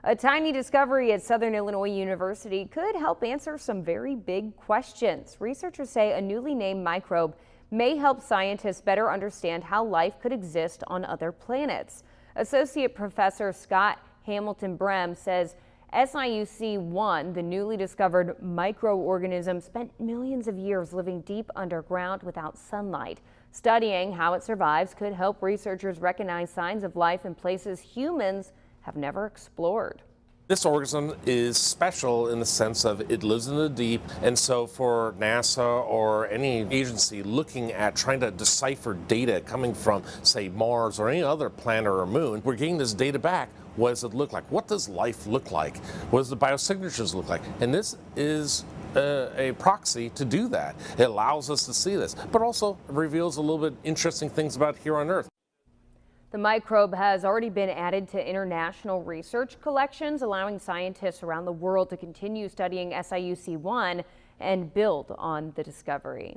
A tiny discovery at Southern Illinois University could help answer some very big questions. Researchers say a newly named microbe may help scientists better understand how life could exist on other planets. Associate Professor Scott Hamilton-Brem says SIU-1, the newly discovered microorganism, spent millions of years living deep underground without sunlight. Studying how it survives could help researchers recognize signs of life in places humans have never explored. This organism is special in the sense of it lives in the deep, and so for NASA or any agency looking at trying to decipher data coming from, say, Mars or any other planet or moon, we're getting this data back. What does it look like? What does life look like? What does the biosignatures look like? And this is a proxy to do that. It allows us to see this, but also reveals a little bit interesting things about here on Earth. The microbe has already been added to international research collections, allowing scientists around the world to continue studying SIU-1 and build on the discovery.